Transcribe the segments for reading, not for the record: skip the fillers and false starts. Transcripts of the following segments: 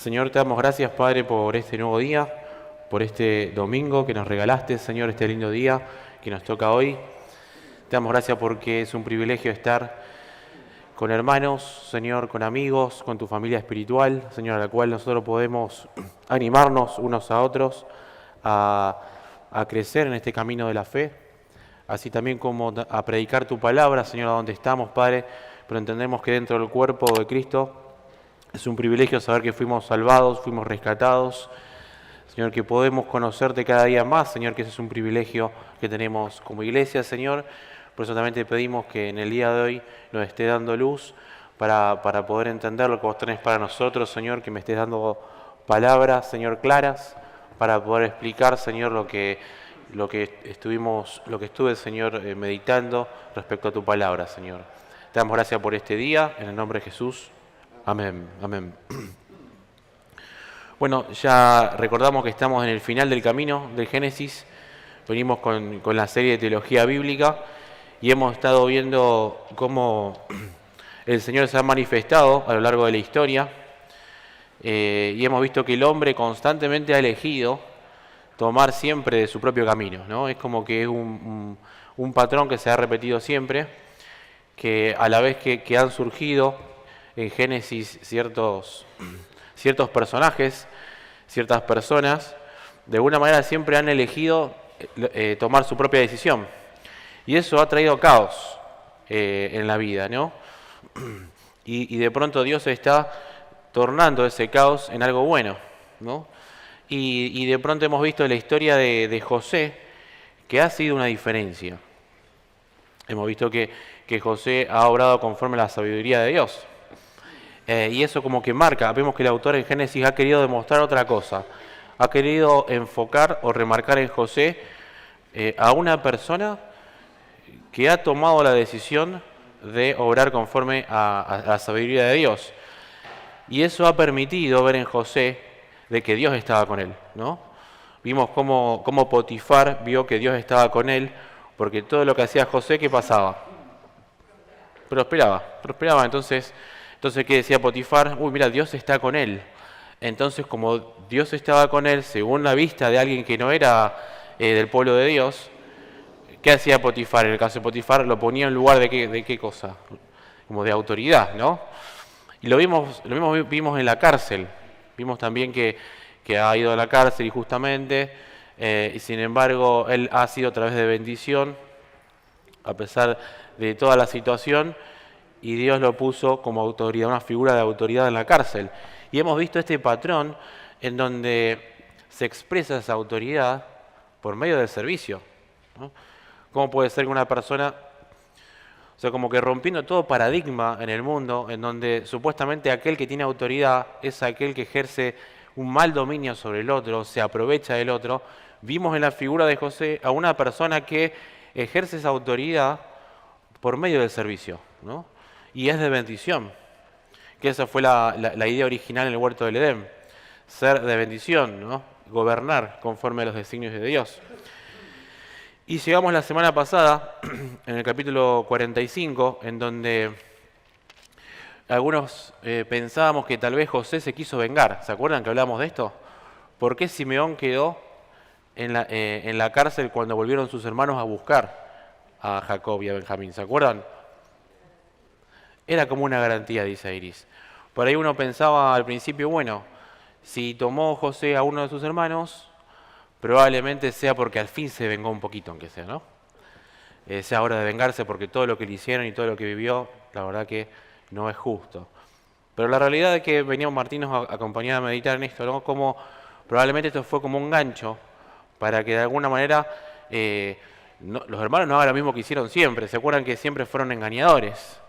Señor, te damos gracias, Padre, por este nuevo día, por este domingo que nos regalaste, Señor, este lindo día que nos toca hoy. Te damos gracias porque es un privilegio estar con hermanos, Señor, con amigos, con tu familia espiritual, Señor, a la cual nosotros podemos animarnos unos a otros a crecer en este camino de la fe, así también como a predicar tu palabra, Señor, a donde estamos, Padre, pero entendemos que dentro del cuerpo de Cristo es un privilegio saber que fuimos salvados, fuimos rescatados, Señor, que podemos conocerte cada día más, Señor, que ese es un privilegio que tenemos como iglesia, Señor. Por eso también te pedimos que en el día de hoy nos esté dando luz para poder entender lo que vos tenés para nosotros, Señor, que me estés dando palabras, Señor, claras, para poder explicar, Señor, lo que estuve, Señor, meditando respecto a tu palabra, Señor. Te damos gracias por este día, en el nombre de Jesús. Amén, amén. Bueno, ya recordamos que estamos en el final del camino del Génesis, venimos con la serie de teología bíblica y hemos estado viendo cómo el Señor se ha manifestado a lo largo de la historia y hemos visto que el hombre constantemente ha elegido tomar siempre de su propio camino, ¿no? Es como que es un patrón que se ha repetido siempre, que a la vez que han surgido en Génesis ciertos personajes, ciertas personas, de alguna manera siempre han elegido tomar su propia decisión. Y eso ha traído caos en la vida, ¿no? Y de pronto Dios está tornando ese caos en algo bueno, ¿no? Y de pronto hemos visto la historia de José, que ha sido una diferencia. Hemos visto que José ha obrado conforme a la sabiduría de Dios. Y eso como que marca, vemos que el autor en Génesis ha querido demostrar otra cosa. Ha querido enfocar o remarcar en José a una persona que ha tomado la decisión de obrar conforme a la sabiduría de Dios. Y eso ha permitido ver en José de que Dios estaba con él, ¿no? Vimos cómo Potifar vio que Dios estaba con él, porque todo lo que hacía José, ¿qué pasaba? Prosperaba. Entonces, ¿qué decía Potifar? Uy, mira, Dios está con él. Entonces, como Dios estaba con él, según la vista de alguien que no era del pueblo de Dios, ¿qué hacía Potifar? En el caso de Potifar, lo ponía en lugar de qué cosa, como de autoridad, ¿no? Y lo mismo vimos en la cárcel. Vimos también que ha ido a la cárcel injustamente, y sin embargo, él ha sido a través de bendición, a pesar de toda la situación, y Dios lo puso como autoridad, una figura de autoridad en la cárcel. Y hemos visto este patrón en donde se expresa esa autoridad por medio del servicio, ¿no? ¿Cómo puede ser que una persona, o sea, como que rompiendo todo paradigma en el mundo, en donde supuestamente aquel que tiene autoridad es aquel que ejerce un mal dominio sobre el otro, se aprovecha del otro? Vimos en la figura de José a una persona que ejerce esa autoridad por medio del servicio, ¿no? Y es de bendición, que esa fue la idea original en el huerto del Edén, ser de bendición, ¿no? Gobernar conforme a los designios de Dios. Y llegamos la semana pasada, en el capítulo 45, en donde algunos pensábamos que tal vez José se quiso vengar. ¿Se acuerdan que hablamos de esto? ¿Por qué Simeón quedó en la cárcel cuando volvieron sus hermanos a buscar a Jacob y a Benjamín? ¿Se acuerdan? Era como una garantía, dice Iris. Por ahí uno pensaba al principio, bueno, si tomó José a uno de sus hermanos, probablemente sea porque al fin se vengó un poquito, aunque sea, ¿no? Sea hora de vengarse porque todo lo que le hicieron y todo lo que vivió, la verdad que no es justo. Pero la realidad es que veníamos Martín nos acompañaba a meditar en esto, ¿no? Como probablemente esto fue como un gancho para que de alguna manera los hermanos no hagan lo mismo que hicieron siempre. ¿Se acuerdan que siempre fueron engañadores?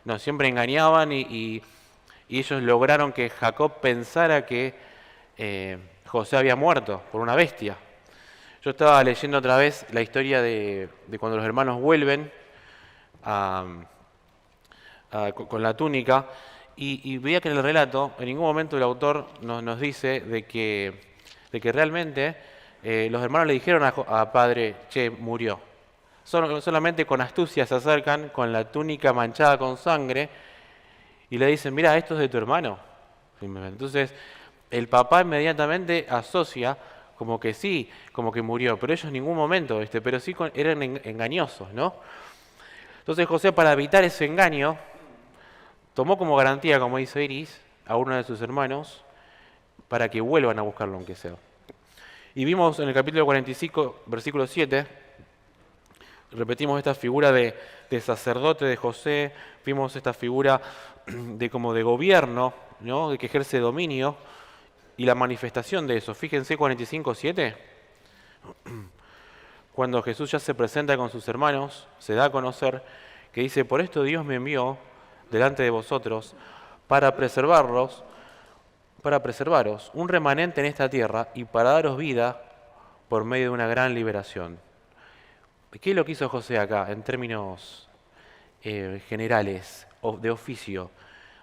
No, siempre engañaban y ellos lograron que Jacob pensara que José había muerto por una bestia. Yo estaba leyendo otra vez la historia de cuando los hermanos vuelven con la túnica y veía que en el relato en ningún momento el autor nos dice de que realmente los hermanos le dijeron a padre, che, murió. Solamente con astucia se acercan con la túnica manchada con sangre y le dicen, mira, esto es de tu hermano. Entonces, el papá inmediatamente asocia como que sí, como que murió, pero ellos en ningún momento, pero sí eran engañosos, ¿no? Entonces José, para evitar ese engaño, tomó como garantía, como dice Iris, a uno de sus hermanos para que vuelvan a buscarlo aunque sea. Y vimos en el capítulo 45, versículo 7, repetimos esta figura de sacerdote de José, vimos esta figura de como de gobierno, ¿no? De que ejerce dominio, y la manifestación de eso. Fíjense 45:7, cuando Jesús ya se presenta con sus hermanos, se da a conocer que dice, por esto Dios me envió delante de vosotros para preservaros un remanente en esta tierra y para daros vida por medio de una gran liberación. ¿Qué es lo que hizo José acá en términos generales de oficio?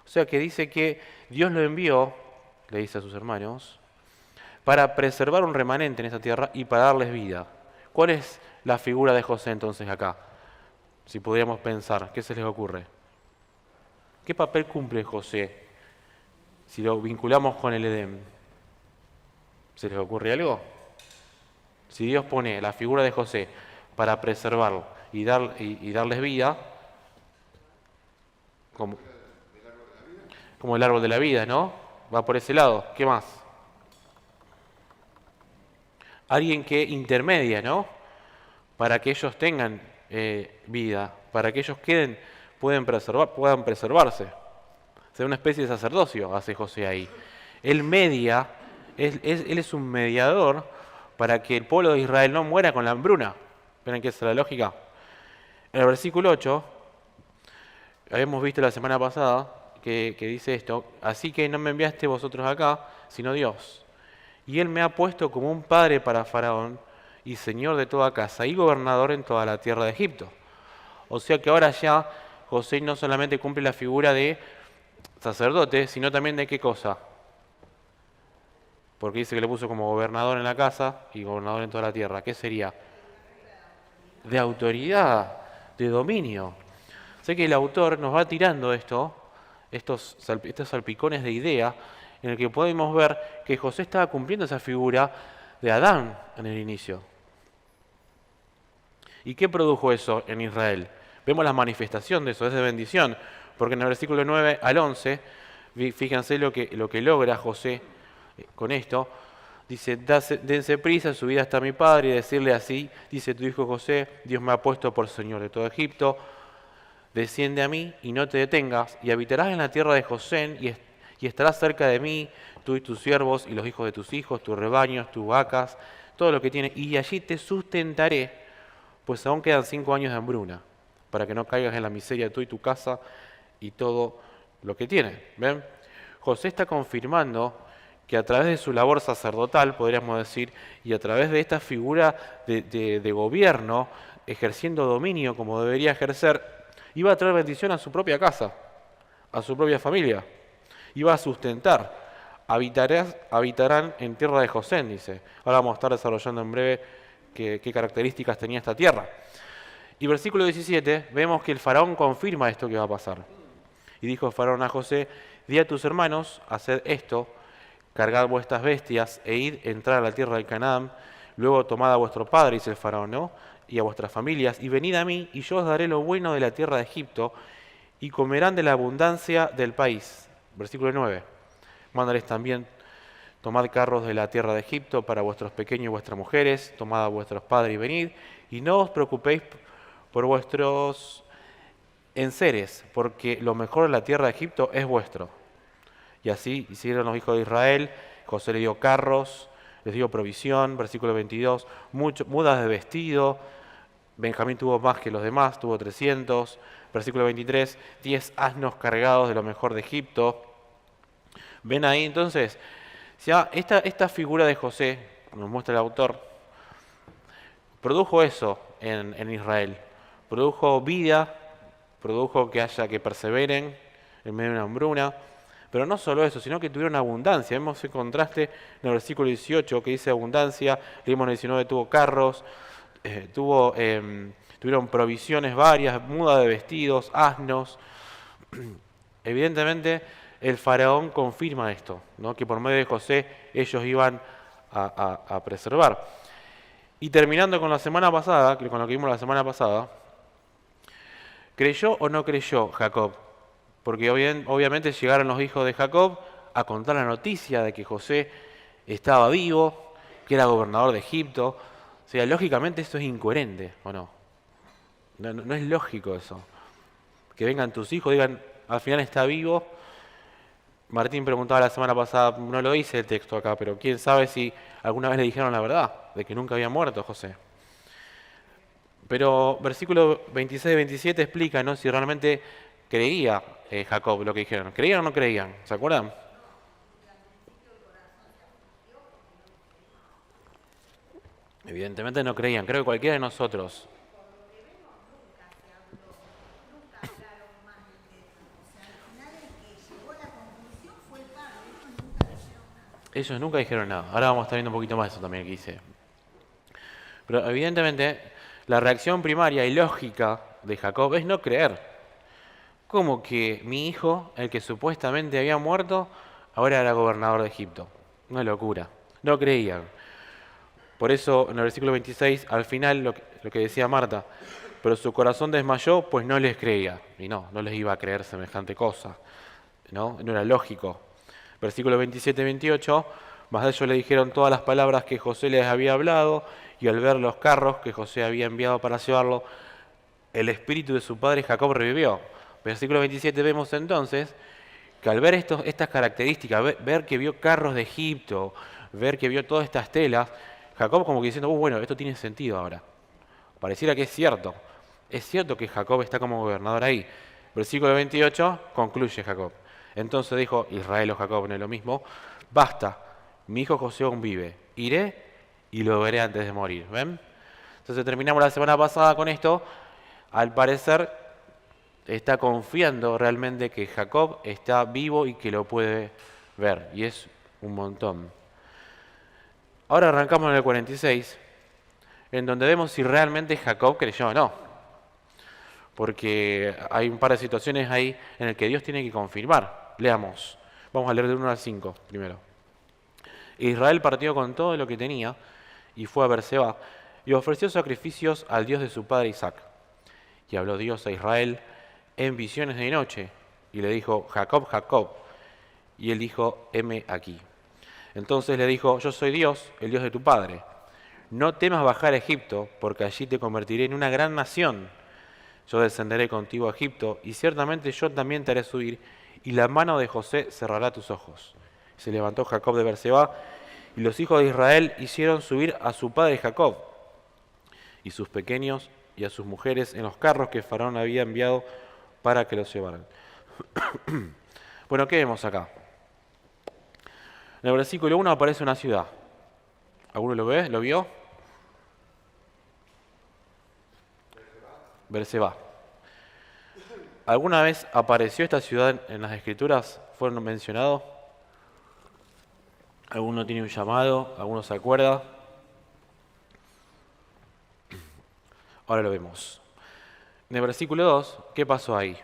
O sea que dice que Dios lo envió, le dice a sus hermanos, para preservar un remanente en esta tierra y para darles vida. ¿Cuál es la figura de José entonces acá? Si podríamos pensar, ¿qué se les ocurre? ¿Qué papel cumple José si lo vinculamos con el Edén? ¿Se les ocurre algo? Si Dios pone la figura de José para preservarlo y darles vida, como el árbol de la vida, ¿no? Va por ese lado. ¿Qué más? Alguien que intermedia, ¿no? Para que ellos tengan vida, para que ellos puedan preservarse. O sea, una especie de sacerdocio hace José ahí. Él media, él es un mediador para que el pueblo de Israel no muera con la hambruna. ¿Ven que esa es la lógica? En el versículo 8, habíamos visto la semana pasada que dice esto, así que no me enviaste vosotros acá, sino Dios. Y Él me ha puesto como un padre para Faraón y señor de toda casa y gobernador en toda la tierra de Egipto. O sea que ahora ya José no solamente cumple la figura de sacerdote, sino también de qué cosa. Porque dice que le puso como gobernador en la casa y gobernador en toda la tierra. ¿Qué sería? De autoridad, de dominio. Sé que el autor nos va tirando estos salpicones de idea, en el que podemos ver que José estaba cumpliendo esa figura de Adán en el inicio. ¿Y qué produjo eso en Israel? Vemos la manifestación de eso, es de bendición, porque en el versículo 9 al 11, fíjense lo que logra José con esto. Dice, dense prisa, subid hasta mi padre y decirle así, dice tu hijo José, Dios me ha puesto por Señor de todo Egipto, desciende a mí y no te detengas, y habitarás en la tierra de José y estarás cerca de mí, tú y tus siervos y los hijos de tus hijos, tus rebaños, tus vacas, todo lo que tienes, y allí te sustentaré, pues aún quedan 5 años de hambruna, para que no caigas en la miseria tú y tu casa y todo lo que tienes. ¿Ven? José está confirmando que a través de su labor sacerdotal, podríamos decir, y a través de esta figura de gobierno, ejerciendo dominio como debería ejercer, iba a traer bendición a su propia casa, a su propia familia, iba a sustentar, habitarán en tierra de José, dice. Ahora vamos a estar desarrollando en breve qué características tenía esta tierra. Y versículo 17, vemos que el faraón confirma esto que va a pasar. Y dijo el faraón a José, di a tus hermanos, haced esto, cargad vuestras bestias e id, entrar a la tierra de Canaán, luego tomad a vuestro padre, dice el faraón, ¿no? Y a vuestras familias, y venid a mí, y yo os daré lo bueno de la tierra de Egipto, y comerán de la abundancia del país. Versículo 9. Mándales también, tomad carros de la tierra de Egipto para vuestros pequeños y vuestras mujeres, tomad a vuestros padres y venid, y no os preocupéis por vuestros enseres, porque lo mejor de la tierra de Egipto es vuestro. Y así hicieron los hijos de Israel. José le dio carros, les dio provisión, versículo 22, mudas de vestido. Benjamín tuvo más que los demás, tuvo 300. Versículo 23, 10 asnos cargados de lo mejor de Egipto. Ven ahí entonces, ya esta figura de José, nos muestra el autor, produjo eso en Israel. Produjo vida, produjo que perseveren en medio de una hambruna. Pero no solo eso, sino que tuvieron abundancia. Vemos el contraste en el versículo 18 que dice abundancia, leímos en el 19 tuvo carros, tuvieron provisiones varias, muda de vestidos, asnos. Evidentemente el faraón confirma esto, ¿no? Que por medio de José ellos iban a preservar. Y terminando con la semana pasada, con lo que vimos la semana pasada, ¿creyó o no creyó Jacob? Porque obviamente llegaron los hijos de Jacob a contar la noticia de que José estaba vivo, que era gobernador de Egipto. O sea, lógicamente esto es incoherente, ¿o no? No es lógico eso. Que vengan tus hijos, digan, al final está vivo. Martín preguntaba la semana pasada, no lo dice el texto acá, pero quién sabe si alguna vez le dijeron la verdad, de que nunca había muerto José. Pero versículo 26 y 27 explica, ¿no?, si realmente creía Jacob lo que dijeron. ¿Creían o no creían? ¿Se acuerdan? Evidentemente no creían. Creo que cualquiera de nosotros. Ellos nunca dijeron nada. Ahora vamos a estar viendo un poquito más eso también que dice. Pero evidentemente la reacción primaria y lógica de Jacob es no creer. ¿Cómo que mi hijo, el que supuestamente había muerto, ahora era gobernador de Egipto? Una locura. No creían. Por eso en el versículo 26, al final lo que decía Marta, pero su corazón desmayó, pues no les creía. Y no les iba a creer semejante cosa. No era lógico. Versículo 27 y 28, más de ellos le dijeron todas las palabras que José les había hablado, y al ver los carros que José había enviado para llevarlo, el espíritu de su padre Jacob revivió. Versículo 27 vemos entonces que al ver estas características, ver que vio carros de Egipto, ver que vio todas estas telas, Jacob como que diciendo, bueno, esto tiene sentido ahora. Pareciera que es cierto. Es cierto que Jacob está como gobernador ahí. Versículo 28 concluye Jacob. Entonces dijo Israel o Jacob, no es lo mismo, basta, mi hijo José aún vive, iré y lo veré antes de morir. ¿Ven? Entonces terminamos la semana pasada con esto. Al parecer está confiando realmente que Jacob está vivo y que lo puede ver. Y es un montón. Ahora arrancamos en el 46, en donde vemos si realmente Jacob creyó o no. Porque hay un par de situaciones ahí en las que Dios tiene que confirmar. Leamos. Vamos a leer del 1 al 5 primero. Israel partió con todo lo que tenía y fue a Berseba y ofreció sacrificios al Dios de su padre Isaac. Y habló Dios a Israel en visiones de noche y le dijo, Jacob, Jacob. Y él dijo, heme aquí. Entonces le dijo, yo soy Dios, el Dios de tu padre. No temas bajar a Egipto, porque allí te convertiré en una gran nación. Yo descenderé contigo a Egipto, y ciertamente yo también te haré subir, y la mano de José cerrará tus ojos. Se levantó Jacob de Berseba, y los hijos de Israel hicieron subir a su padre Jacob, y sus pequeños, y a sus mujeres en los carros que Faraón había enviado para que los llevaran. Bueno, ¿qué vemos acá? En el versículo 1 aparece una ciudad. ¿Alguno lo ve? ¿Lo vio? Berseba. ¿Alguna vez apareció esta ciudad en las Escrituras? ¿Fueron mencionados? ¿Alguno tiene un llamado? ¿Alguno se acuerda? Ahora lo vemos. En el versículo 2, ¿qué pasó ahí?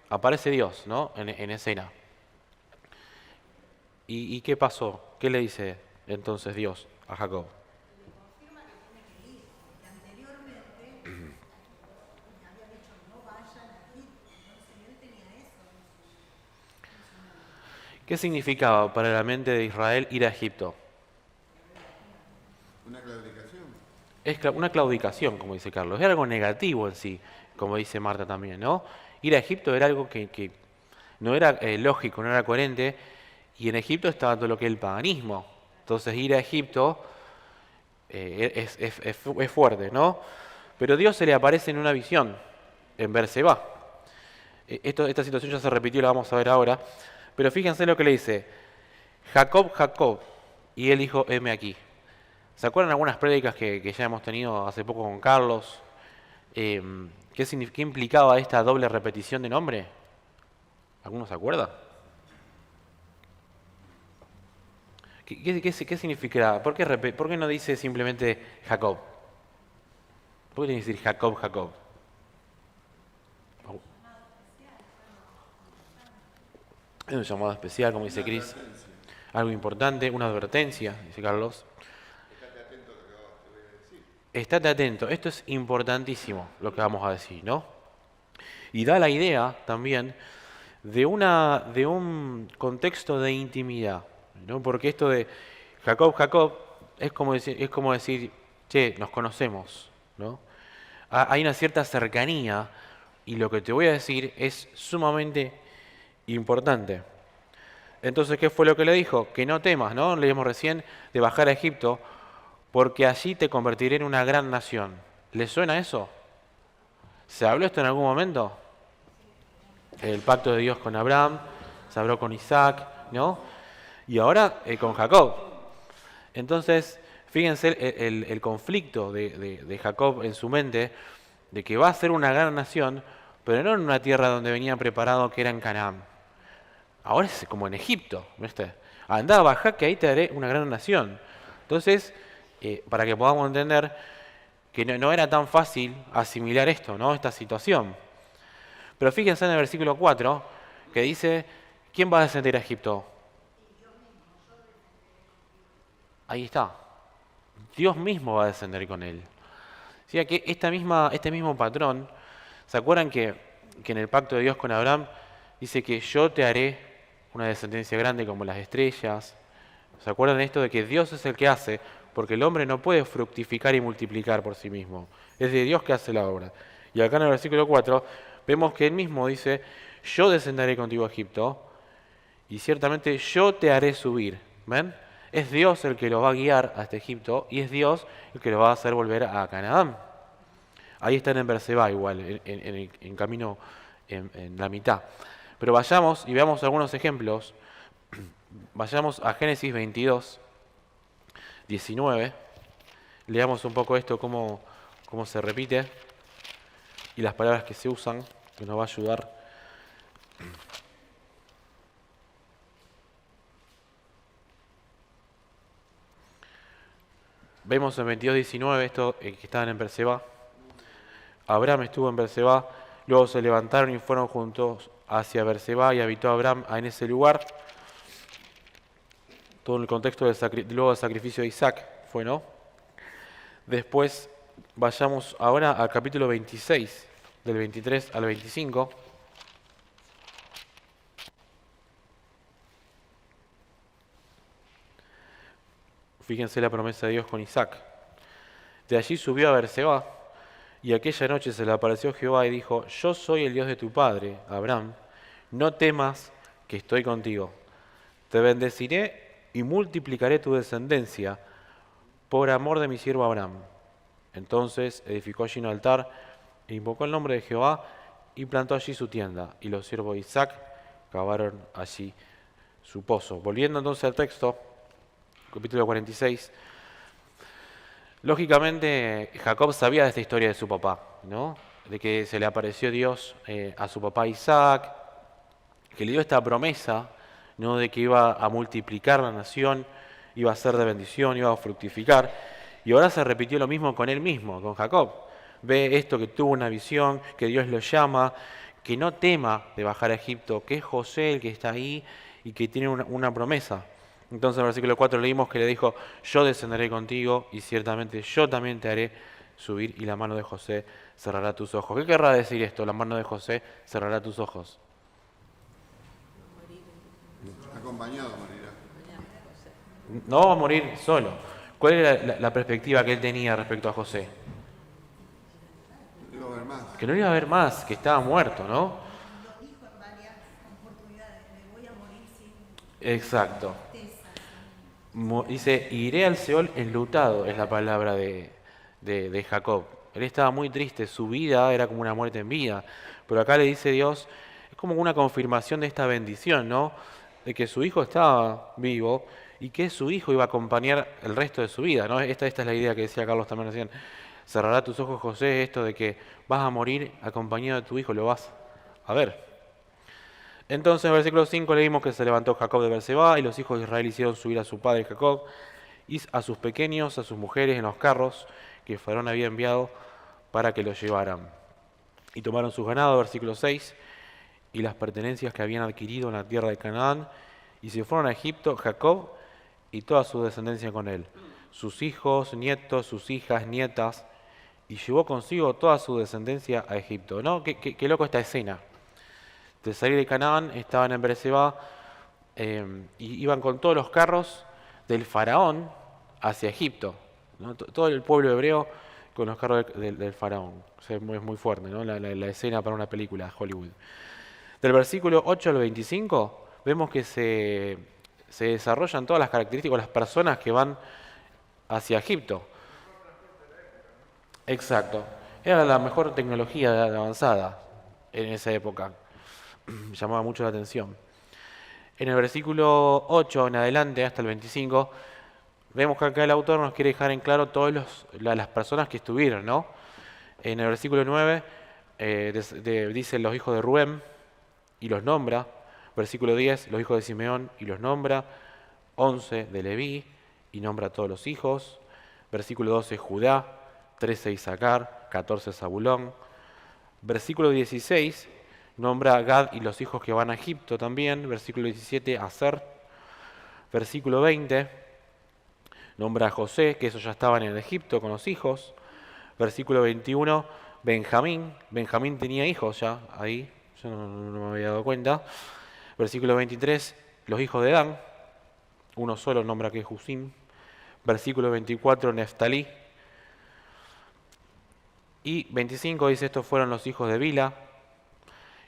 Aparece Dios, ¿no? En escena. ¿Y qué pasó? ¿Qué le dice entonces Dios a Jacob? ¿Qué significaba para la mente de Israel ir a Egipto? Una claudicación. Es una claudicación, como dice Carlos. Era algo negativo en sí, como dice Marta también, ¿no? Ir a Egipto era algo que no era lógico, no era coherente. Y en Egipto estaba todo lo que es el paganismo. Entonces ir a Egipto es fuerte, ¿no? Pero Dios se le aparece en una visión, en Berseba. Esta situación ya se repitió, la vamos a ver ahora. Pero fíjense lo que le dice. Jacob, Jacob. Y él dijo, heme aquí. ¿Se acuerdan algunas prédicas que ya hemos tenido hace poco con Carlos? ¿Qué implicaba esta doble repetición de nombre? ¿Alguno se acuerda? ¿Qué significará? ¿Por qué no dice simplemente Jacob? ¿Por qué tiene que decir Jacob, Jacob? Es un llamado especial, como dice Cris. Algo importante, una advertencia, dice Carlos. Estate atento, esto es importantísimo lo que vamos a decir, ¿no? Y da la idea también de un contexto de intimidad, ¿no? Porque esto de Jacob, Jacob, es como decir, che, nos conocemos, ¿no? Hay una cierta cercanía y lo que te voy a decir es sumamente importante. Entonces, ¿qué fue lo que le dijo? Que no temas, ¿no? Leímos recién de bajar a Egipto, porque allí te convertiré en una gran nación. ¿Le suena eso? ¿Se habló esto en algún momento? El pacto de Dios con Abraham, se habló con Isaac, ¿no? Y ahora con Jacob. Entonces, fíjense el conflicto de Jacob en su mente, de que va a ser una gran nación, pero no en una tierra donde venía preparado que era en Canaán. Ahora es como en Egipto, ¿viste? Andá, bajá, que ahí te haré una gran nación. Entonces, para que podamos entender que no era tan fácil asimilar esto, ¿no? Esta situación. Pero fíjense en el versículo 4, que dice, ¿quién va a descender a Egipto? Ahí está. Dios mismo va a descender con él. O sea que este mismo patrón, ¿se acuerdan que en el pacto de Dios con Abraham dice que yo te haré una descendencia grande como las estrellas? ¿Se acuerdan de esto de que Dios es el que hace? Porque el hombre no puede fructificar y multiplicar por sí mismo. Es de Dios que hace la obra. Y acá en el versículo 4 vemos que él mismo dice, yo descenderé contigo a Egipto y ciertamente yo te haré subir. ¿Ven? Es Dios el que lo va a guiar hasta Egipto y es Dios el que lo va a hacer volver a Canaán. Ahí están en Berseba igual, en camino en la mitad. Pero vayamos y veamos algunos ejemplos. Vayamos a Génesis 22, 19. Leamos un poco esto, cómo se repite y las palabras que se usan, que nos va a ayudar. Vemos en 22:19 esto que estaban en Berseba. Abraham estuvo en Berseba, luego se levantaron y fueron juntos hacia Berseba y habitó Abraham en ese lugar. Todo el contexto luego del sacrificio de Isaac fue, ¿no? Después vayamos ahora al capítulo 26, del 23 al 25. Fíjense la promesa de Dios con Isaac. De allí subió a Berseba, y aquella noche se le apareció Jehová y dijo, yo soy el Dios de tu padre, Abraham, no temas que estoy contigo. Te bendeciré y multiplicaré tu descendencia por amor de mi siervo Abraham. Entonces edificó allí un altar e invocó el nombre de Jehová y plantó allí su tienda. Y los siervos de Isaac cavaron allí su pozo. Volviendo entonces al texto, capítulo 46. Lógicamente Jacob sabía de esta historia de su papá, ¿no? De que se le apareció Dios a su papá Isaac, que le dio esta promesa, ¿no? De que iba a multiplicar la nación, iba a ser de bendición, iba a fructificar. Y ahora se repitió lo mismo con él mismo, con Jacob. Ve esto, que tuvo una visión, que Dios lo llama, que no tema de bajar a Egipto, que es José el que está ahí y que tiene una promesa. Entonces en el versículo 4 leímos que le dijo, yo descenderé contigo y ciertamente yo también te haré subir y la mano de José cerrará tus ojos. ¿Qué querrá decir esto? La mano de José cerrará tus ojos. Acompañado morirá. No va a morir solo. ¿Cuál era la perspectiva que él tenía respecto a José? No va a ver más. Que no iba a ver más, que estaba muerto, ¿no? Lo dijo en varias oportunidades, me voy a morir sin Exacto. tristeza. Dice, iré al Seol enlutado, es la palabra de Jacob. Él estaba muy triste, su vida era como una muerte en vida. Pero acá le dice Dios, es como una confirmación de esta bendición, ¿no? De que su hijo estaba vivo y que su hijo iba a acompañar el resto de su vida, ¿no? Esta es la idea que decía Carlos también recién. Cerrará tus ojos, José, esto de que vas a morir acompañado de tu hijo, lo vas a ver. Entonces en el versículo 5 leímos que se levantó Jacob de Berseba y los hijos de Israel hicieron subir a su padre Jacob y a sus pequeños, a sus mujeres en los carros que Faraón había enviado para que los llevaran. Y tomaron sus ganados, versículo 6, y las pertenencias que habían adquirido en la tierra de Canaán, y se fueron a Egipto Jacob y toda su descendencia con él, sus hijos, nietos, sus hijas, nietas, y llevó consigo toda su descendencia a Egipto. ¿No? Qué loco esta escena. De salir de Canaán, estaban en Beerseba, y iban con todos los carros del faraón hacia Egipto, ¿no? Todo el pueblo hebreo con los carros del faraón. O sea, es muy fuerte, ¿no? La escena para una película de Hollywood. Del versículo 8 al 25 vemos que se desarrollan todas las características de las personas que van hacia Egipto. Exacto. Era la mejor tecnología avanzada en esa época. Llamaba mucho la atención. En el versículo 8 en adelante hasta el 25, vemos que acá el autor nos quiere dejar en claro todas las personas que estuvieron, ¿no? En el versículo 9 dice los hijos de Rubén y los nombra. Versículo 10, los hijos de Simeón y los nombra. 11 de Leví y nombra a todos los hijos. Versículo 12, Judá. 13, Isaacar. 14, Zabulón. Versículo 16, nombra a Gad y los hijos que van a Egipto también. Versículo 17, Aser. Versículo 20, nombra a José, que esos ya estaban en Egipto con los hijos. Versículo 21, Benjamín. Benjamín tenía hijos ya ahí, yo no me había dado cuenta. Versículo 23, los hijos de Dan. Uno solo nombra que es Husim. Versículo 24, Neftalí. Y 25 dice, estos fueron los hijos de Bila.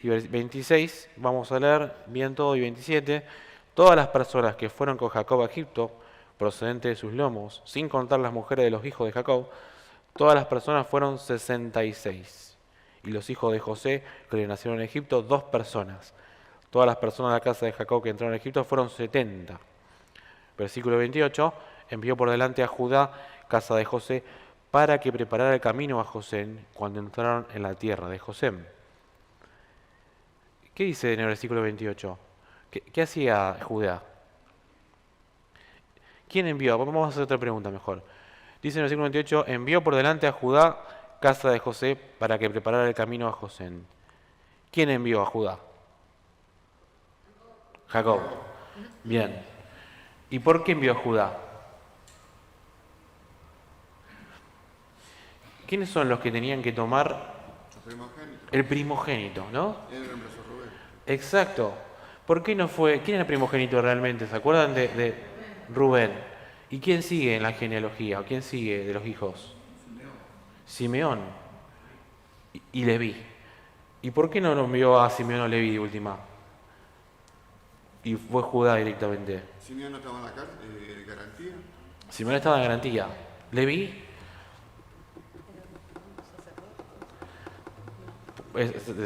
Y 26, vamos a leer bien todo, y 27, todas las personas que fueron con Jacob a Egipto, procedente de sus lomos, sin contar las mujeres de los hijos de Jacob, todas las personas fueron 66. Y los hijos de José, que le nacieron en Egipto, 2 personas. Todas las personas de la casa de Jacob que entraron a Egipto fueron 70. Versículo 28, envió por delante a Judá, casa de José, para que preparara el camino a José cuando entraron en la tierra de José. ¿Qué dice en el versículo 28? ¿Qué hacía Judá? ¿Quién envió? Vamos a hacer otra pregunta mejor. Dice en el versículo 28, envió por delante a Judá, casa de José, para que preparara el camino a José. ¿Quién envió a Judá? Jacob. Bien. ¿Y por qué envió a Judá? ¿Quiénes son los que tenían que tomar el primogénito, no? Él reemplazó a Rubén. Exacto. ¿Por qué no fue? ¿Quién es el primogénito realmente? ¿Se acuerdan de Rubén? ¿Y quién sigue en la genealogía? ¿O quién sigue de los hijos? Simeón. Y Leví. ¿Y por qué no lo envió a Simeón o Leví de última? Y fue Judá directamente. Simeón no estaba en la garantía. Simeón estaba en garantía. Leví.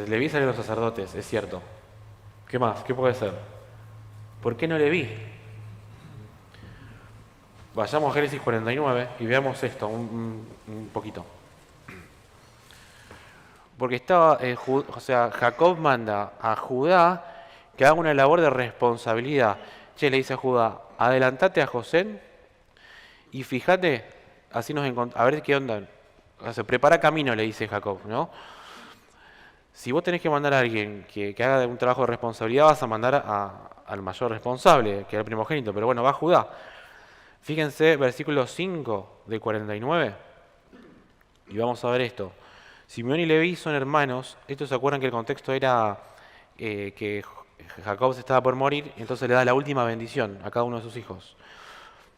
Leví salen los sacerdotes, es cierto. ¿Qué más? ¿Qué puede ser? ¿Por qué no Leví? Vayamos a Génesis 49 y veamos esto un poquito. Porque estaba, Jacob manda a Judá que haga una labor de responsabilidad. Le dice a Judá, adelantate a José y fíjate, así nos encontramos, a ver qué onda. O sea, prepara camino, le dice Jacob, ¿no? Si vos tenés que mandar a alguien que haga un trabajo de responsabilidad, vas a mandar al mayor responsable, que era el primogénito, pero bueno, va Judá. Fíjense, versículo 5 de 49, y vamos a ver esto. Simeón y Leví son hermanos. Estos se acuerdan que el contexto era que Jacob se estaba por morir, y entonces le da la última bendición a cada uno de sus hijos.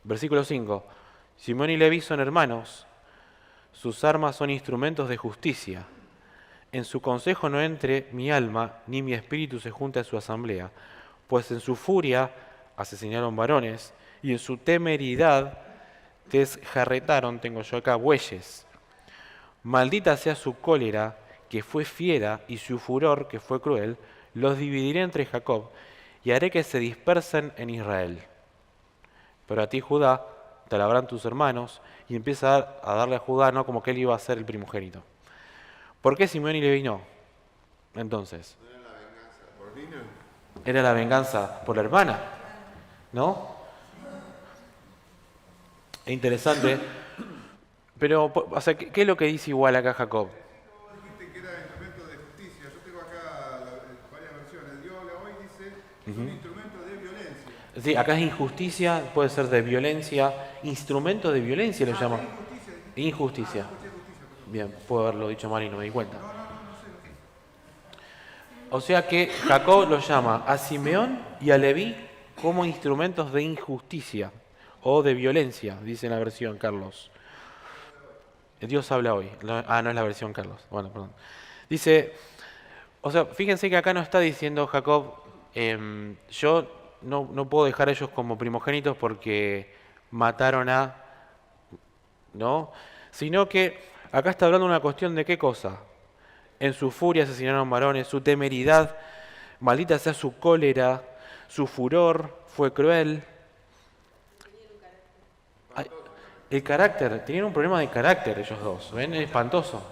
Versículo 5. Simeón y Leví son hermanos, sus armas son instrumentos de justicia. En su consejo no entre mi alma, ni mi espíritu se junte a su asamblea, pues en su furia asesinaron varones, y en su temeridad desjarretaron, tengo yo acá, bueyes. Maldita sea su cólera, que fue fiera, y su furor, que fue cruel, los dividiré entre Jacob, y haré que se dispersen en Israel. Pero a ti, Judá, te alabarán tus hermanos, y empieza a darle a Judá, ¿no?, como que él iba a ser el primogénito. ¿Por qué Simeón y Leví no? Entonces, ¿No era la venganza por Dina? era la venganza por la hermana, ¿no? Es interesante. Pero, o sea, ¿qué es lo que dice igual acá Jacob? Vos dijiste que era instrumento de justicia. Yo tengo acá varias versiones. Es un instrumento de violencia. Sí, acá es injusticia, puede ser de violencia, instrumento de violencia lo llama. Injusticia. Injusticia. Escuché justicia, perdón. Bien, puedo haberlo dicho mal y no me di cuenta. No sé. O sea que Jacob lo llama a Simeón y a Leví como instrumentos de injusticia o de violencia, dice en la versión Carlos. Dios habla hoy. Ah, no es la versión Carlos. Bueno, perdón. Dice, o sea, fíjense que acá no está diciendo Jacob, yo no puedo dejar a ellos como primogénitos porque mataron a, ¿no? Sino que acá está hablando de una cuestión de qué cosa. En su furia asesinaron varones, su temeridad, maldita sea su cólera, su furor fue cruel. Ay, el carácter, tenían un problema de carácter ellos dos, ¿ven? Es espantoso.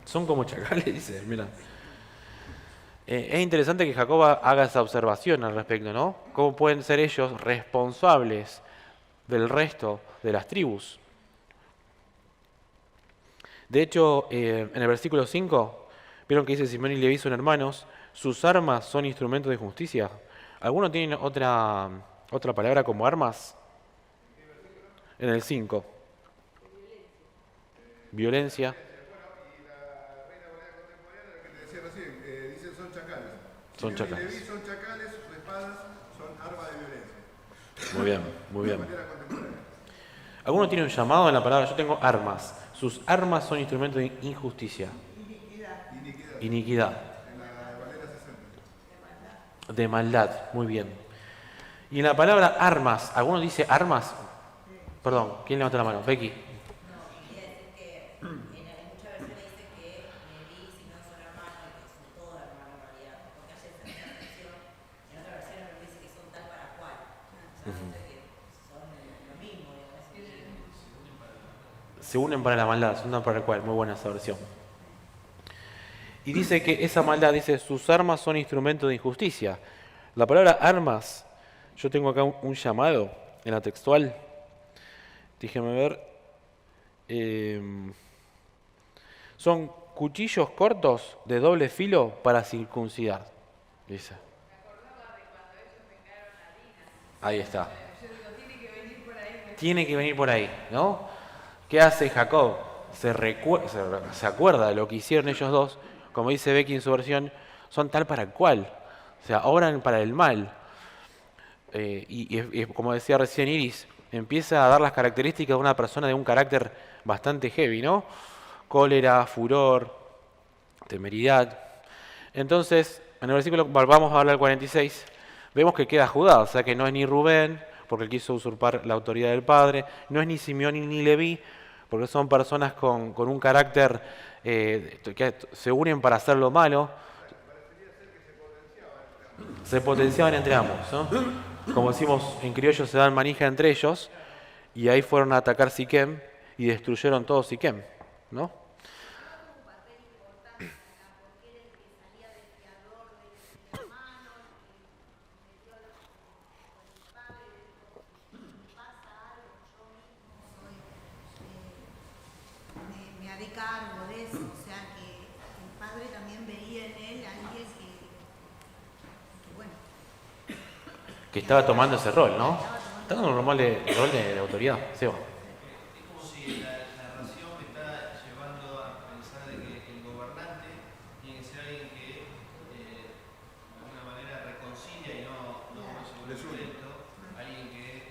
Son como chacales, dice, mira. Es interesante que Jacob haga esa observación al respecto, ¿no? ¿Cómo pueden ser ellos responsables del resto de las tribus? De hecho, en el versículo 5, vieron que dice Simeón y Leví son hermanos, sus armas son instrumentos de justicia. ¿Alguno tiene otra palabra como armas? En el 5. Violencia. Decía recién, dicen son chacales. Son chacales. Leví son chacales, sus espadas son armas de violencia. Muy bien, muy bien. De manera contemporánea. ¿Alguno tiene un llamado en la palabra? Yo tengo armas. Sus armas son instrumentos de injusticia. Iniquidad. En la Valera 60. De maldad. Muy bien. Y en la palabra armas, ¿alguno dice armas? Perdón, ¿quién levanta la mano? Becky. Se unen para la maldad, se unen para el cual. Muy buena esa versión. Y dice que esa maldad, dice, sus armas son instrumentos de injusticia. La palabra armas, yo tengo acá un llamado en la textual. Déjenme ver. Son cuchillos cortos de doble filo para circuncidar, dice. Ahí está. Tiene que venir por ahí, ¿no? ¿Qué hace Jacob? Se acuerda de lo que hicieron ellos dos, como dice Becky en su versión, son tal para el cual, o sea, obran para el mal. Y como decía recién Iris, empieza a dar las características de una persona de un carácter bastante heavy, ¿no? Cólera, furor, temeridad. Entonces, en el versículo, vamos a hablar del 46, vemos que queda Judá, o sea que no es ni Rubén, porque él quiso usurpar la autoridad del padre, no es ni Simeón ni Leví, porque son personas con un carácter que se unen para hacer lo malo. Se potenciaban entre ambos, ¿no? Como decimos en criollo, se dan manija entre ellos, y ahí fueron a atacar Siquem y destruyeron todo Siquem, ¿no? Me haré cargo de eso, o sea que el padre también veía en él a alguien que bueno, Que estaba tomando ese rol, ¿no? Está dando un rol de autoridad, Seba. Es como si la narración me está llevando a pensar de que el gobernante tiene que ser alguien que de alguna manera reconcilia y no se vuelve violento, alguien que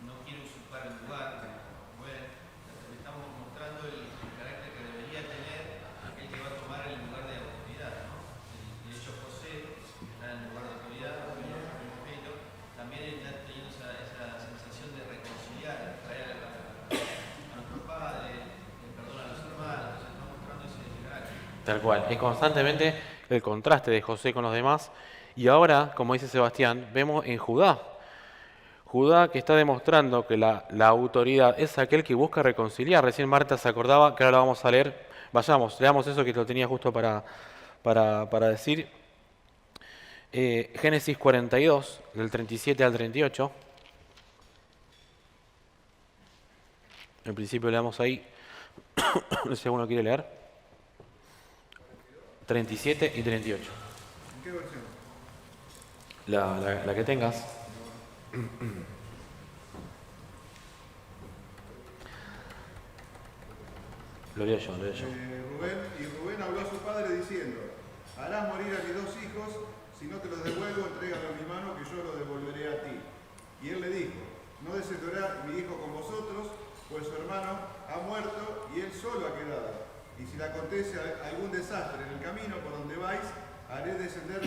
no quiere usurpar el lugar. Bueno, le estamos mostrando el carácter que debería tener aquel que va a tomar el lugar de autoridad, ¿no? De hecho, José, que está en el lugar de autoridad, también está teniendo esa sensación de reconciliar, de traer a nuestro Padre, de perdonar a los hermanos, entonces está mostrando ese carácter. Tal cual. Es constantemente el contraste de José con los demás. Y ahora, como dice Sebastián, vemos en Judá. Judá que está demostrando que la autoridad es aquel que busca reconciliar. Recién Marta se acordaba, que ahora lo vamos a leer. Vayamos, leamos eso que lo tenía justo para decir. Génesis 42, del 37 al 38. En principio leamos ahí. No sé si alguno quiere leer. 37 y 38. ¿En qué versión? La que tengas. Lo leo yo. Rubén habló a su padre diciendo: harás morir a mis 2 hijos, si no te los devuelvo, entrégalo a mi mano, que yo lo devolveré a ti. Y él le dijo: no desertará mi hijo con vosotros, pues su hermano ha muerto y él solo ha quedado. Y si le acontece algún desastre en el camino por donde vais, haré descender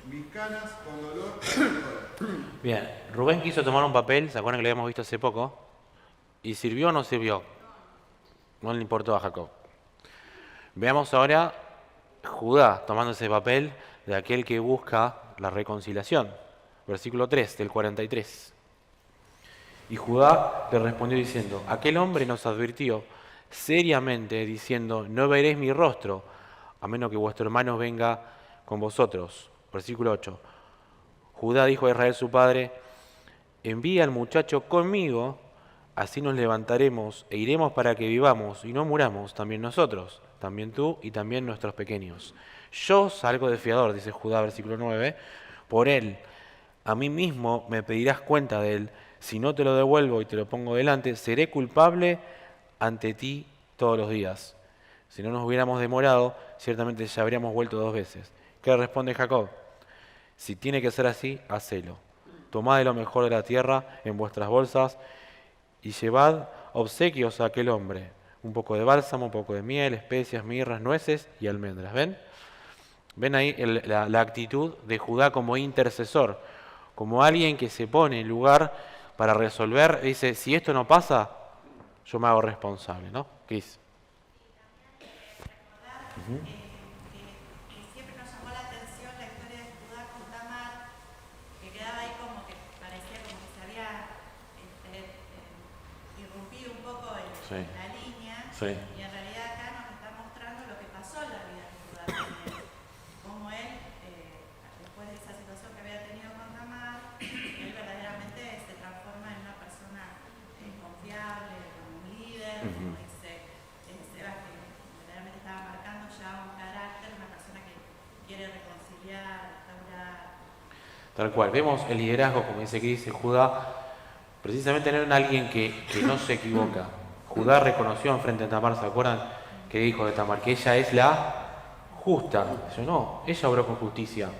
mis canas con dolor a dolor. Bien, Rubén quiso tomar un papel, ¿se acuerdan que lo habíamos visto hace poco? ¿Y sirvió o no sirvió? No le importó a Jacob. Veamos ahora Judá tomando ese papel de aquel que busca la reconciliación. Versículo 3 del 43. Y Judá le respondió diciendo: aquel hombre nos advirtió seriamente diciendo: no veréis mi rostro, a menos que vuestro hermano venga con vosotros. Versículo 8. Judá dijo a Israel su padre: envía al muchacho conmigo, así nos levantaremos e iremos para que vivamos y no muramos también nosotros, también tú y también nuestros pequeños. Yo salgo de fiador, dice Judá, versículo 9, por él. A mí mismo me pedirás cuenta de él. Si no te lo devuelvo y te lo pongo delante, seré culpable ante ti todos los días. Si no nos hubiéramos demorado, ciertamente ya habríamos vuelto 2 veces. ¿Qué responde Jacob? Si tiene que ser así, hacelo. Tomad de lo mejor de la tierra en vuestras bolsas y llevad obsequios a aquel hombre. Un poco de bálsamo, un poco de miel, especias, mirras, nueces y almendras. ¿Ven? ¿Ven ahí la actitud de Judá como intercesor? Como alguien que se pone en lugar para resolver. Dice, si esto no pasa, yo me hago responsable, ¿no? ¿Qué dice? Que siempre nos llamó la atención la historia de Judá con Tamar, que quedaba ahí como que parecía como que se había irrumpido un poco en Sí. la línea, Sí. y en realidad acá nos está mostrando lo que pasó en la vida de Judá también, cómo él, después de esa situación que había tenido con Tamar, él verdaderamente se transforma en una persona confiable, como un líder, como dice Sebas, que verdaderamente estaba marcando ya un carácter, una persona que quiere reconciliar, restaurar. Tal cual. Vemos el liderazgo, como dice que dice Judá, precisamente no en alguien que no se equivoca. Judá reconoció enfrente de Tamar, ¿se acuerdan? Que dijo de Tamar que ella es la justa. Dice, no, ella obró con justicia.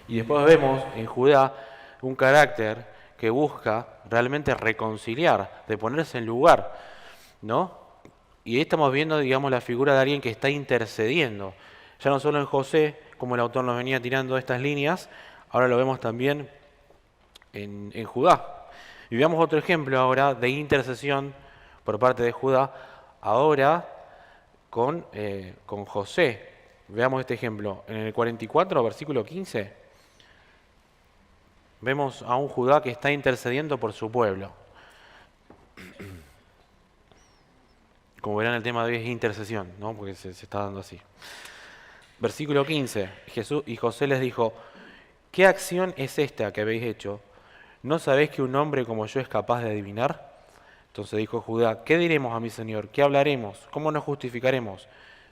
Y después vemos en Judá un carácter que busca realmente reconciliar, de ponerse en lugar, ¿no? Y ahí estamos viendo, digamos, la figura de alguien que está intercediendo. Ya no solo en José, como el autor nos venía tirando estas líneas, ahora lo vemos también en Judá. Y veamos otro ejemplo ahora de intercesión por parte de Judá, ahora con José. Veamos este ejemplo. En el 44, versículo 15, vemos a un Judá que está intercediendo por su pueblo. Como verán, el tema de hoy es intercesión, ¿no? Porque se está dando así. Versículo 15. Jesús y José les dijo: ¿qué acción es esta que habéis hecho? ¿No sabéis que un hombre como yo es capaz de adivinar? Entonces dijo Judá: ¿qué diremos a mi Señor? ¿Qué hablaremos? ¿Cómo nos justificaremos?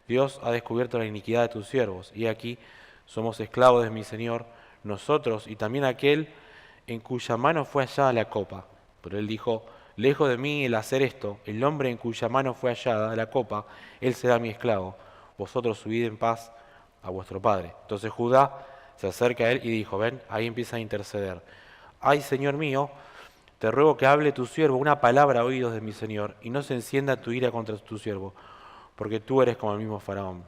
Dios ha descubierto la iniquidad de tus siervos, y aquí somos esclavos de mi Señor, nosotros y también aquel en cuya mano fue hallada la copa. Pero él dijo: lejos de mí el hacer esto, el hombre en cuya mano fue hallada la copa, él será mi esclavo. Vosotros subid en paz a vuestro padre. Entonces Judá se acerca a él y dijo: ven, ahí empieza a interceder. Ay, Señor mío, te ruego que hable tu siervo una palabra a oídos de mi Señor, y no se encienda tu ira contra tu siervo, porque tú eres como el mismo Faraón.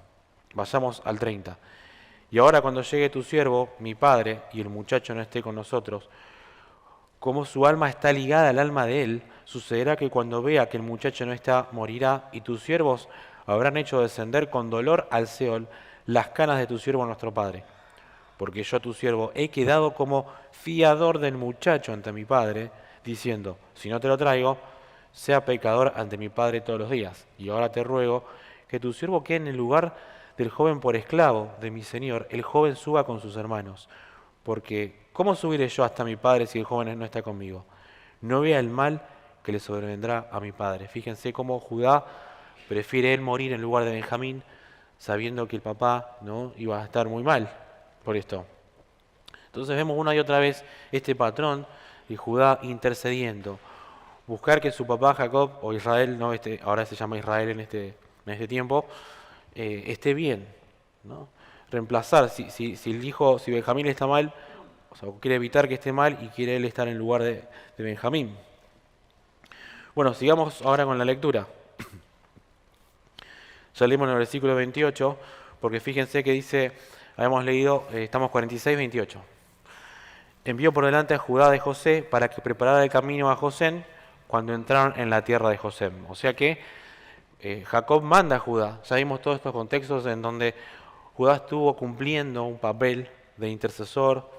Vayamos al 30. Y ahora cuando llegue tu siervo, mi padre, y el muchacho no esté con nosotros, como su alma está ligada al alma de él, sucederá que cuando vea que el muchacho no está, morirá, y tus siervos habrán hecho descender con dolor al Seol las canas de tu siervo nuestro padre. Porque yo, tu siervo, he quedado como fiador del muchacho ante mi padre, diciendo: si no te lo traigo, sea pecador ante mi padre todos los días. Y ahora te ruego que tu siervo quede en el lugar del joven por esclavo de mi señor, el joven suba con sus hermanos. Porque, ¿cómo subiré yo hasta mi padre si el joven no está conmigo? No vea el mal que le sobrevendrá a mi padre. Fíjense cómo Judá prefiere él morir en lugar de Benjamín, sabiendo que el papá no iba a estar muy mal por esto. Entonces vemos una y otra vez este patrón de Judá intercediendo, buscar que su papá Jacob, o Israel, no ahora se llama Israel en este tiempo, esté bien, ¿no? Reemplazar, si Benjamín está mal, o sea, quiere evitar que esté mal y quiere él estar en lugar de Benjamín. Bueno, sigamos ahora con la lectura. Ya leímos en el versículo 28, porque fíjense que dice, habíamos leído, estamos 46, 28. Envió por delante a Judá de José para que preparara el camino a José cuando entraron en la tierra de José. O sea que Jacob manda a Judá. Ya vimos todos estos contextos en donde Judá estuvo cumpliendo un papel de intercesor,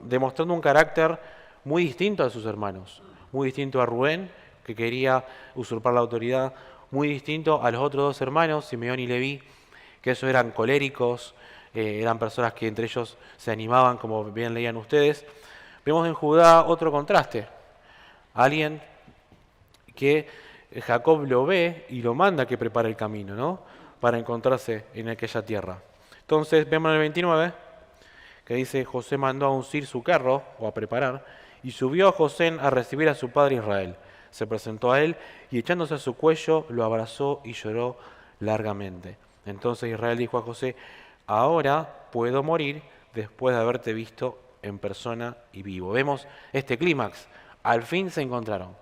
demostrando un carácter muy distinto a sus hermanos, muy distinto a Rubén, que quería usurpar la autoridad, muy distinto a los otros dos hermanos, Simeón y Leví, que esos eran coléricos, eran personas que entre ellos se animaban, como bien leían ustedes. Vemos en Judá otro contraste, alguien que Jacob lo ve y lo manda que prepare el camino, ¿no? Para encontrarse en aquella tierra. Entonces vemos en el 29 que dice, José mandó a uncir su carro, o a preparar, y subió a José a recibir a su padre Israel. Se presentó a él y echándose a su cuello lo abrazó y lloró largamente. Entonces Israel dijo a José, ahora puedo morir después de haberte visto en persona y vivo. Vemos este clímax, al fin se encontraron.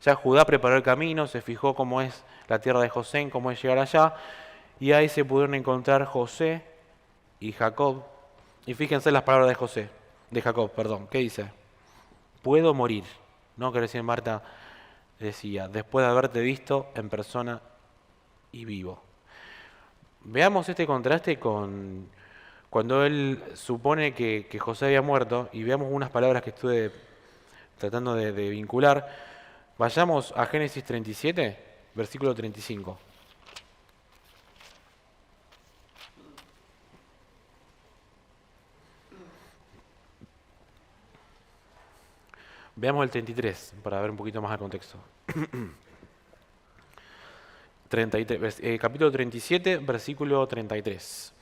Ya Judá preparó el camino, se fijó cómo es la tierra de José, cómo es llegar allá, y ahí se pudieron encontrar José y Jacob. Y fíjense las palabras de Jacob, ¿qué dice? Puedo morir, ¿no? Que recién Marta decía, después de haberte visto en persona y vivo. Veamos este contraste con cuando él supone que José había muerto, y veamos unas palabras que estuve tratando de vincular. Vayamos a Génesis 37, versículo 35. Veamos el 33 para ver un poquito más el contexto. Capítulo 37, versículo 33.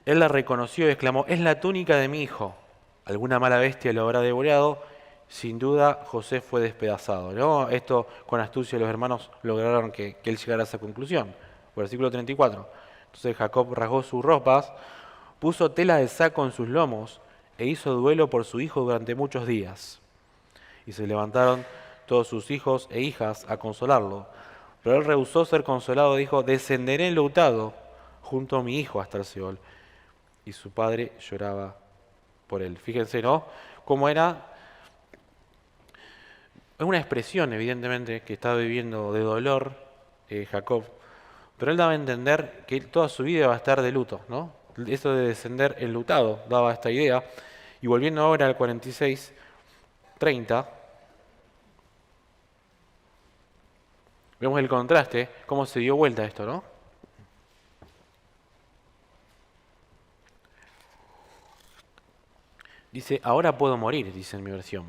Él la reconoció y exclamó, es la túnica de mi hijo. Alguna mala bestia lo habrá devorado. Sin duda José fue despedazado, ¿no? Esto con astucia los hermanos lograron que él llegara a esa conclusión. Versículo 34. Entonces Jacob rasgó sus ropas, puso tela de saco en sus lomos e hizo duelo por su hijo durante muchos días. Y se levantaron todos sus hijos e hijas a consolarlo. Pero él rehusó ser consolado, dijo, descenderé enlutado junto a mi hijo hasta el Seol. Y su padre lloraba por él. Fíjense, ¿no? Cómo era. Es una expresión, evidentemente, que estaba viviendo de dolor Jacob. Pero él daba a entender que toda su vida va a estar de luto, ¿no? Eso de descender enlutado daba esta idea. Y volviendo ahora al 46, 30, vemos el contraste, cómo se dio vuelta esto, ¿no? Dice, ahora puedo morir, dice en mi versión.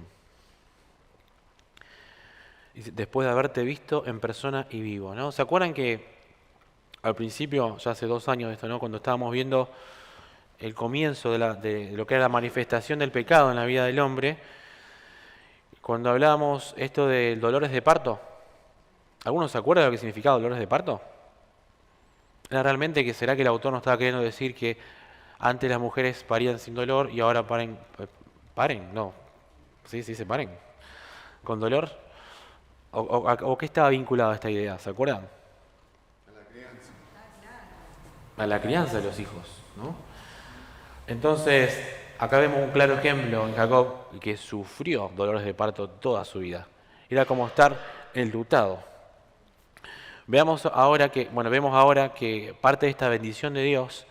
Dice, después de haberte visto en persona y vivo, ¿no? ¿Se acuerdan que al principio, ya hace 2 años de esto, ¿no? Cuando estábamos viendo el comienzo de lo que era la manifestación del pecado en la vida del hombre, cuando hablábamos esto de dolores de parto, ¿algunos se acuerdan de lo que significaba dolores de parto? Era realmente que será que el autor nos estaba queriendo decir que antes las mujeres parían sin dolor y ahora paren, no, sí, se paren, con dolor. ¿O qué estaba vinculado a esta idea? ¿Se acuerdan? A la crianza. A la crianza de los hijos, ¿no? Entonces, acá vemos un claro ejemplo en Jacob que sufrió dolores de parto toda su vida. Era como estar enlutado. Vemos ahora que parte de esta bendición de Dios,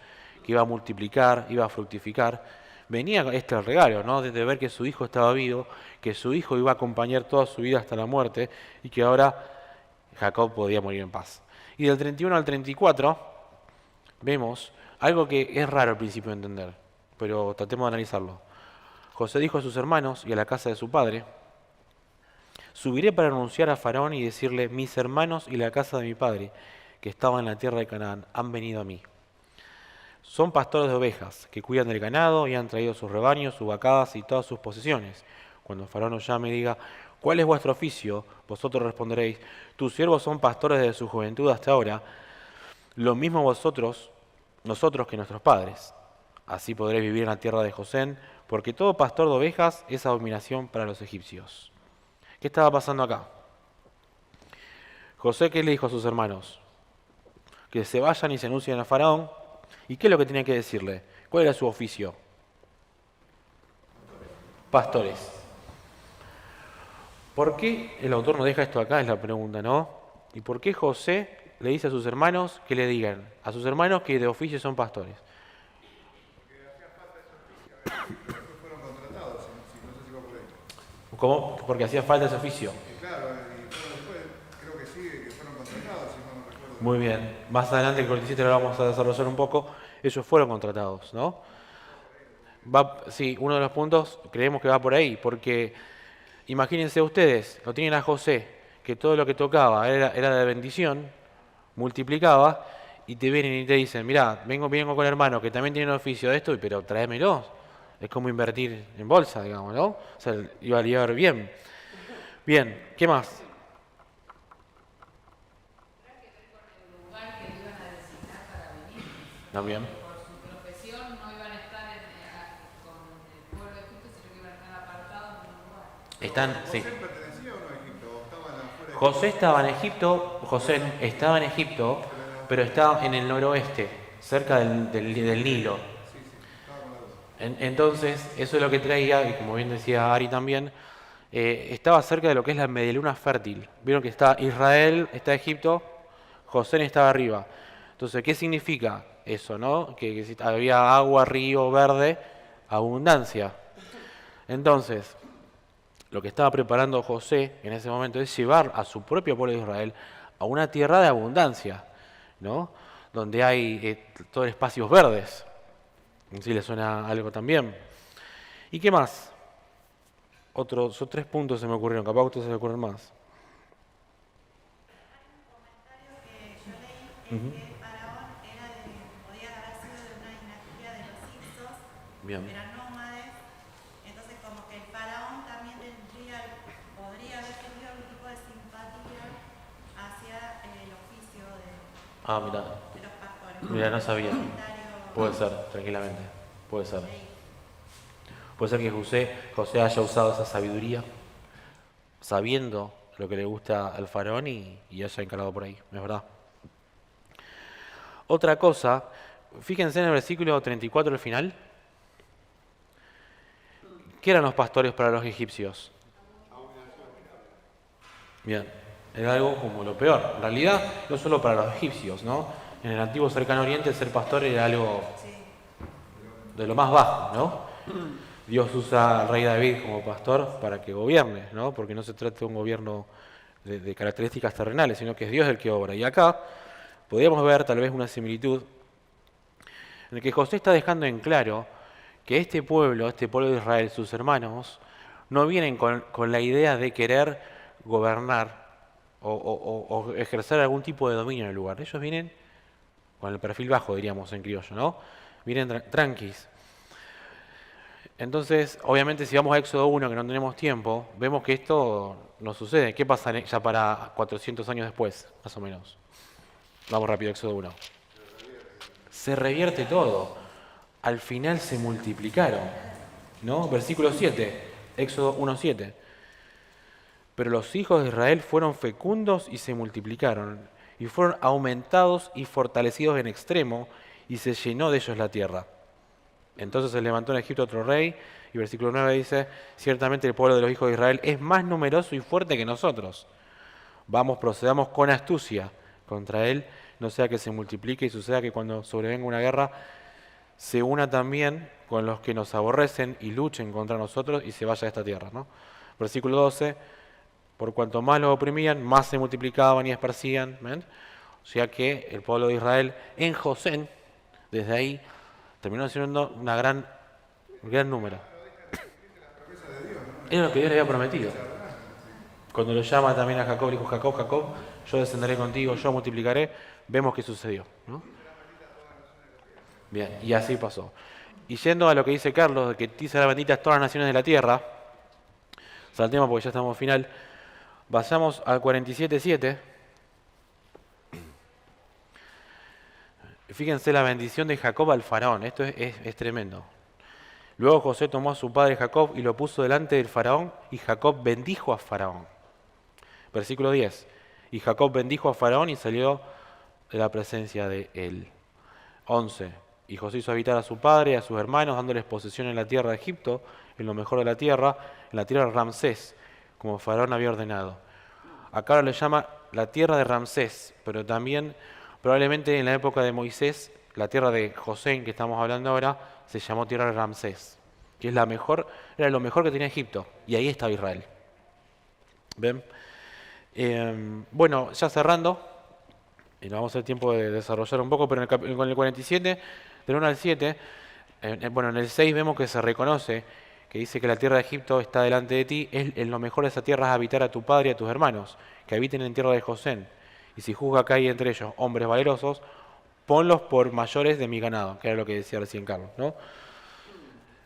que iba a multiplicar, iba a fructificar, venía este regalo, ¿no? De ver que su hijo estaba vivo, que su hijo iba a acompañar toda su vida hasta la muerte y que ahora Jacob podía morir en paz. Y del 31 al 34 vemos algo que es raro al principio de entender, pero tratemos de analizarlo. José dijo a sus hermanos y a la casa de su padre, subiré para anunciar a Faraón y decirle, mis hermanos y la casa de mi padre, que estaban en la tierra de Canaán, han venido a mí. son pastores de ovejas, que cuidan del ganado y han traído sus rebaños, sus vacadas y todas sus posesiones. Cuando el faraón os llame y diga, ¿cuál es vuestro oficio? Vosotros responderéis, tus siervos son pastores desde su juventud hasta ahora, lo mismo nosotros que nuestros padres. Así podréis vivir en la tierra de Gosén, porque todo pastor de ovejas es abominación para los egipcios. ¿Qué estaba pasando acá? José, ¿qué le dijo a sus hermanos? Que se vayan y se anuncien al faraón. ¿Y qué es lo que tenía que decirle? ¿Cuál era su oficio? Pastores. ¿Por qué el autor nos deja esto acá? Es la pregunta, ¿no? ¿Y por qué José le dice a sus hermanos que le digan? A sus hermanos que de oficio son pastores. Fueron contratados, no sé si va por ahí. ¿Cómo? Porque hacía falta ese oficio. Claro, y después creo que sí, que fueron contratados, si no me recuerdo. Muy bien. Más adelante, el 47 lo vamos a desarrollar un poco. Ellos fueron contratados, ¿no? Sí, uno de los puntos creemos que va por ahí, porque imagínense ustedes, lo tienen a José, que todo lo que tocaba era de bendición, multiplicaba, y te vienen y te dicen, mirá, vengo con el hermano que también tiene un oficio de esto, pero tráemelo. Es como invertir en bolsa, digamos, ¿no? O sea, iba a liar bien. Bien, ¿qué más? También. Por su profesión no iban a estar con el pueblo de Egipto, sino que iban a estar apartados en un lugar. Sí. ¿José pertenecía o no a Egipto? ¿O estaban afuera de José estaba en Egipto, pero estaba en el noroeste, cerca del Nilo. Sí, estaba con la duda. Entonces, eso es lo que traía, y como bien decía Ari también, estaba cerca de lo que es la medialuna fértil. Vieron que está Israel, está Egipto, José estaba arriba. Entonces, ¿qué significa eso, no? Que si había agua, río, verde, abundancia. Entonces, lo que estaba preparando José en ese momento es llevar a su propio pueblo de Israel a una tierra de abundancia, ¿no? Donde hay todo espacios verdes. Si le suena algo también. ¿Y qué más? Son 3 puntos se me ocurrieron, capaz a ustedes se me ocurren más. Que yo leí que Faraón podía haber sido de una dinastía de los Hicsos, Bien. eran nómades, entonces como que el Faraón también podría haber tenido algún tipo de simpatía hacia el oficio de los pastores. Mira, no sabía. Comentario- Puede ser, tranquilamente. Puede ser. Puede ser que José haya usado esa sabiduría, sabiendo lo que le gusta al faraón y haya encargado por ahí, es verdad. Otra cosa, fíjense en el versículo 34 al final. ¿Qué eran los pastores para los egipcios? Bien, era algo como lo peor. En realidad, no solo para los egipcios, ¿no? En el antiguo cercano oriente, ser pastor era algo de lo más bajo, ¿no? Dios usa al rey David como pastor para que gobierne, ¿no? Porque no se trata de un gobierno de características terrenales, sino que es Dios el que obra. Y acá podríamos ver tal vez una similitud en el que José está dejando en claro que este pueblo de Israel, sus hermanos, no vienen con la idea de querer gobernar o ejercer algún tipo de dominio en el lugar. Ellos vienen con el perfil bajo, diríamos en criollo, ¿no? Vienen tranquis. Entonces, obviamente, si vamos a Éxodo 1, que no tenemos tiempo, vemos que esto no sucede. ¿Qué pasa ya para 400 años después, más o menos? Vamos rápido, Éxodo 1. Se revierte todo. Al final se multiplicaron, ¿no? Versículo 7, Éxodo 1:7. Pero los hijos de Israel fueron fecundos y se multiplicaron, y fueron aumentados y fortalecidos en extremo, y se llenó de ellos la tierra. Entonces se levantó en Egipto otro rey, y versículo 9 dice, ciertamente el pueblo de los hijos de Israel es más numeroso y fuerte que nosotros. Procedamos con astucia contra él, no sea que se multiplique y suceda que cuando sobrevenga una guerra, se una también con los que nos aborrecen y luchen contra nosotros y se vaya de esta tierra, ¿no? Versículo 12, por cuanto más los oprimían, más se multiplicaban y esparcían, ¿ven? O sea que el pueblo de Israel en Josén, desde ahí, terminó siendo un gran número. Era lo que Dios le había prometido. Cuando lo llama también a Jacob, le dijo, Jacob, yo descenderé contigo, yo multiplicaré, vemos que sucedió, ¿no? Bien, y así pasó. Y yendo a lo que dice Carlos, de que ti serán benditas todas las naciones de la tierra, saltemos porque ya estamos al final, pasamos al 47:7. Fíjense la bendición de Jacob al faraón, esto es tremendo. Luego José tomó a su padre Jacob y lo puso delante del faraón, y Jacob bendijo a faraón. Versículo 10. Y Jacob bendijo a faraón y salió de la presencia de él. 11. Y José hizo habitar a su padre y a sus hermanos, dándoles posesión en la tierra de Egipto, en lo mejor de la tierra, en la tierra de Ramsés, como faraón había ordenado. Acá ahora le llama la tierra de Ramsés, pero también probablemente en la época de Moisés, la tierra de José, en que estamos hablando ahora, se llamó tierra de Ramsés, que es la mejor, era lo mejor que tenía Egipto, y ahí estaba Israel. ¿Ven? Bueno, ya cerrando, y nos vamos a hacer tiempo de desarrollar un poco, pero con el 47, del 1 al 7, bueno, en el 6 vemos que se reconoce, que dice que la tierra de Egipto está delante de ti, en lo mejor de esa tierra es habitar a tu padre y a tus hermanos, que habiten en tierra de Gosén. Y si juzga acá hay entre ellos hombres valerosos, ponlos por mayores de mi ganado, que era lo que decía recién Carlos, ¿no?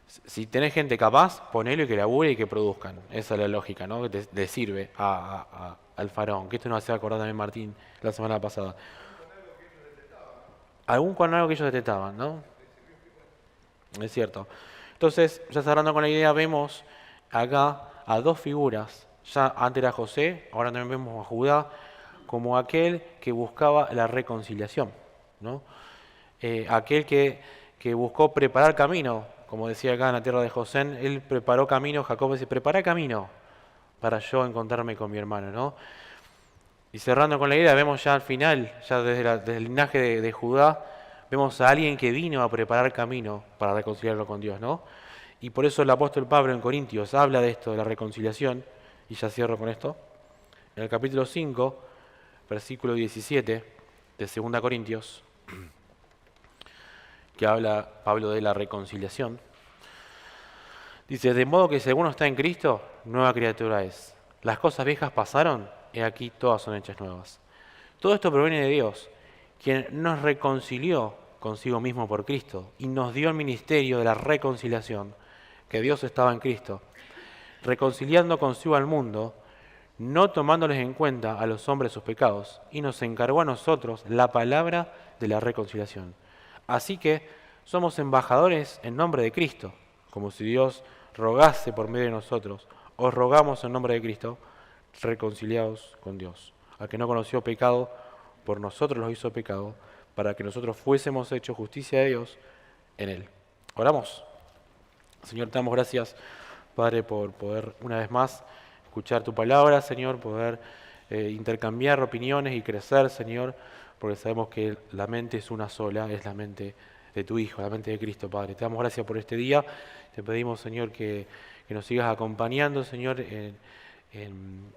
Si tenés gente capaz, ponelo y que labure y que produzcan. Esa es la lógica, ¿no? Que le sirve al faraón, que esto nos hace acordar también Martín la semana pasada. Algún con algo que ellos detestaban, ¿no? Es cierto. Entonces, ya cerrando con la idea, vemos acá a dos figuras. Ya antes era José, ahora también vemos a Judá como aquel que buscaba la reconciliación, ¿no? Aquel que buscó preparar camino, como decía acá en la tierra de José, él preparó camino, Jacob dice, prepara camino para yo encontrarme con mi hermano, ¿no? Y cerrando con la idea, vemos ya al final, ya desde el linaje de Judá, vemos a alguien que vino a preparar camino para reconciliarlo con Dios, ¿no? Y por eso el apóstol Pablo en Corintios habla de esto, de la reconciliación, y ya cierro con esto. En el capítulo 5, versículo 17 de 2 Corintios, que habla Pablo de la reconciliación, dice, de modo que si alguno está en Cristo, nueva criatura es. Las cosas viejas pasaron, y aquí todas son hechas nuevas. Todo esto proviene de Dios, quien nos reconcilió consigo mismo por Cristo y nos dio el ministerio de la reconciliación, que Dios estaba en Cristo, reconciliando consigo al mundo, no tomándoles en cuenta a los hombres sus pecados, y nos encargó a nosotros la palabra de la reconciliación. Así que somos embajadores en nombre de Cristo, como si Dios rogase por medio de nosotros. Os rogamos en nombre de Cristo, reconciliados con Dios. Al que no conoció pecado, por nosotros los hizo pecado, para que nosotros fuésemos hechos justicia de Dios en Él. Oramos. Señor, te damos gracias, Padre, por poder una vez más escuchar tu palabra, Señor, poder intercambiar opiniones y crecer, Señor, porque sabemos que la mente es una sola, es la mente de tu Hijo, la mente de Cristo, Padre. Te damos gracias por este día. Te pedimos, Señor, que nos sigas acompañando, Señor, en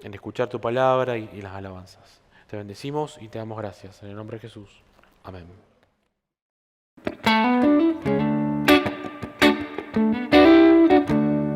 escuchar tu palabra y las alabanzas. Te bendecimos y te damos gracias. En el nombre de Jesús. Amén.